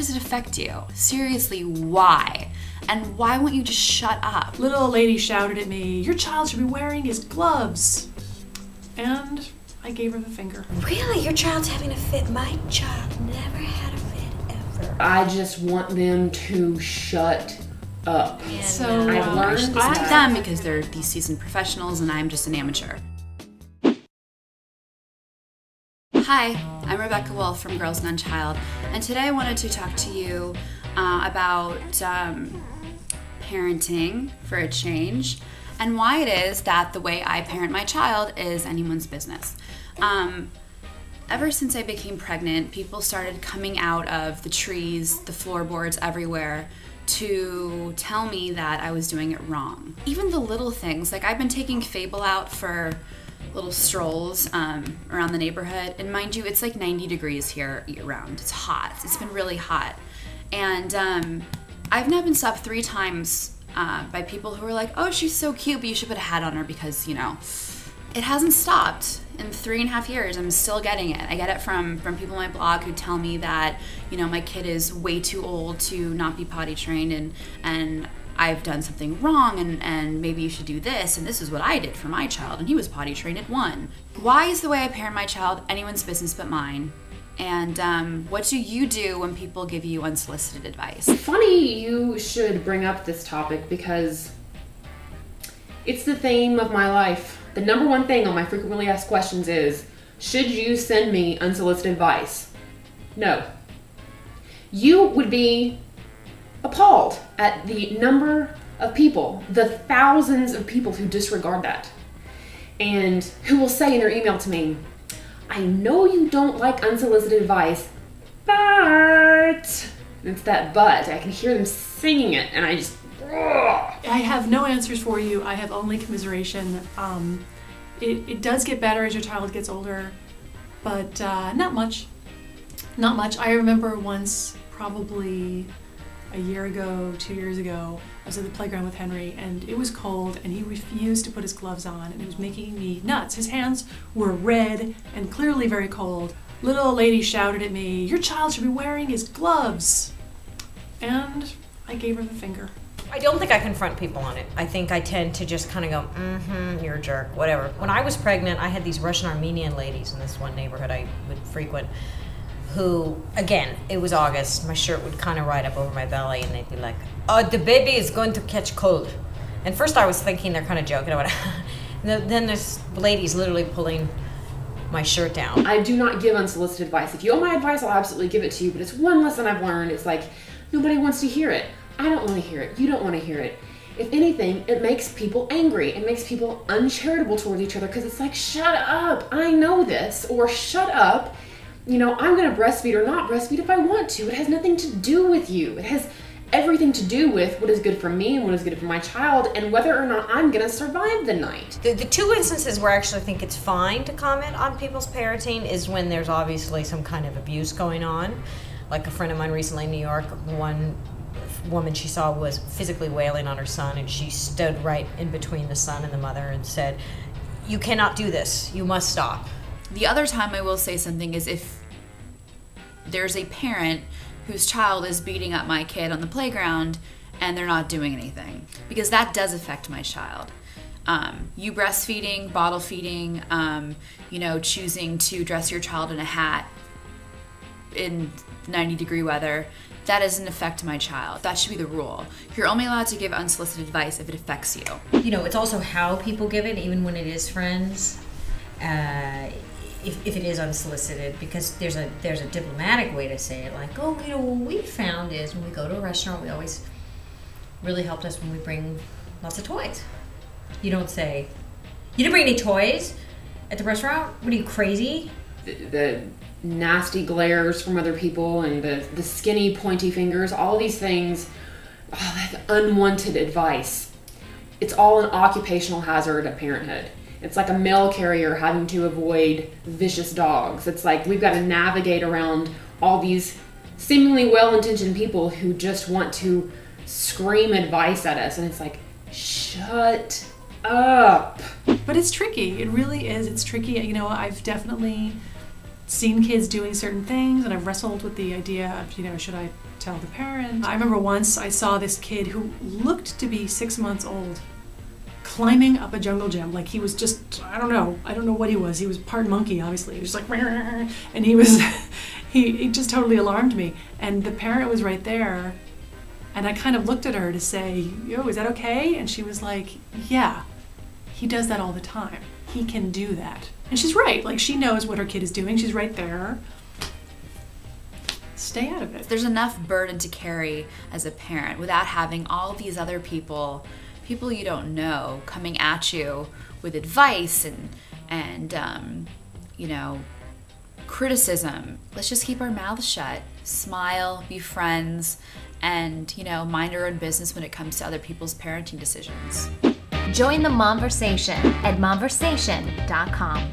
does it affect you? Seriously, why? And why won't you just shut up? Little old lady shouted at me, "Your child should be wearing his gloves." And I gave her the finger. Really? Your child's having a fit? My child never had a fit ever. I just want them to shut up. So I've learned I like them because they're these seasoned professionals and I'm just an amateur. Hi, I'm Rebecca Wolf from Girls Gone Child, and today I wanted to talk to you about parenting for a change and why it is that the way I parent my child is anyone's business. Ever since I became pregnant, people started coming out of the trees, the floorboards everywhere to tell me that I was doing it wrong. Even the little things, like I've been taking Fable out for little strolls around the neighborhood, and mind you, it's like 90 degrees here year round. It's hot. It's been really hot. And I've now been stopped 3 times by people who are like, "Oh, she's so cute, but you should put a hat on her," because, you know, it hasn't stopped. In 3.5 years, I'm still getting it. I get it from people on my blog who tell me that, you know, my kid is way too old to not be potty trained, and I've done something wrong, and maybe you should do this, and this is what I did for my child, and he was potty trained at 1. Why is the way I parent my child anyone's business but mine? And what do you do when people give you unsolicited advice? Funny you should bring up this topic because it's the theme of my life. The number one thing on my frequently asked questions is, should you send me unsolicited advice? No. You would be appalled at the number of people, the thousands of people who disregard that and who will say in their email to me, "I know you don't like unsolicited advice, but..." It's that but. I can hear them singing it and I just... I have no answers for you. I have only commiseration. It does get better as your child gets older, but not much. Not much. I remember once, probably a year ago, 2 years ago, I was at the playground with Henry and it was cold and he refused to put his gloves on and it was making me nuts. His hands were red and clearly very cold. Little old lady shouted at me, "Your child should be wearing his gloves." And I gave her the finger. I don't think I confront people on it. I think I tend to just kind of go, you're a jerk, whatever. When I was pregnant, I had these Russian Armenian ladies in this one neighborhood I would frequent who, again, it was August, my shirt would kind of ride up over my belly and they'd be like, "Oh, the baby is going to catch cold." And first I was thinking they're kind of joking about it. Then there's ladies literally pulling my shirt down. I do not give unsolicited advice. If you want my advice, I'll absolutely give it to you, but it's one lesson I've learned. It's like, nobody wants to hear it. I don't want to hear it. You don't want to hear it. If anything, it makes people angry. It makes people uncharitable towards each other because it's like, shut up, I know this, or shut up, you know, I'm going to breastfeed or not breastfeed if I want to. It has nothing to do with you. It has everything to do with what is good for me and what is good for my child and whether or not I'm going to survive the night. The 2 instances where I actually think it's fine to comment on people's parenting is when there's obviously some kind of abuse going on. Like a friend of mine recently in New York, one woman she saw was physically wailing on her son and she stood right in between the son and the mother and said, "You cannot do this, you must stop." The other time I will say something is if there's a parent whose child is beating up my kid on the playground and they're not doing anything, because that does affect my child. You breastfeeding, bottle feeding, you know, choosing to dress your child in a hat in 90-degree weather, that doesn't affect my child. That should be the rule. You're only allowed to give unsolicited advice if it affects you. You know, it's also how people give it, even when it is friends, if it is unsolicited, because there's a diplomatic way to say it, like, "Oh, you know, what we found is when we go to a restaurant, we always really helped us when we bring lots of toys." You don't say, "You didn't bring any toys at the restaurant? What are you, crazy?" The nasty glares from other people and the skinny pointy fingers, all of these things, that's unwanted advice. It's all an occupational hazard of parenthood. It's like a mail carrier having to avoid vicious dogs. It's like we've got to navigate around all these seemingly well-intentioned people who just want to scream advice at us, and it's like, shut up. But it's tricky. It really is. It's tricky. You know, I've definitely seen kids doing certain things and I've wrestled with the idea of, you know, should I tell the parent. I remember once I saw this kid who looked to be 6 months old climbing up a jungle gym. Like he was just, I don't know what he was. He was part monkey, obviously. He was just like, and he was, he just totally alarmed me. And the parent was right there. And I kind of looked at her to say, yo, is that okay? And she was like, yeah, he does that all the time. He can do that. And she's right. Like, she knows what her kid is doing. She's right there. Stay out of it. There's enough burden to carry as a parent without having all these other people you don't know, coming at you with advice and criticism. Let's just keep our mouths shut, smile, be friends, and, mind our own business when it comes to other people's parenting decisions. Join the Momversation at momversation.com.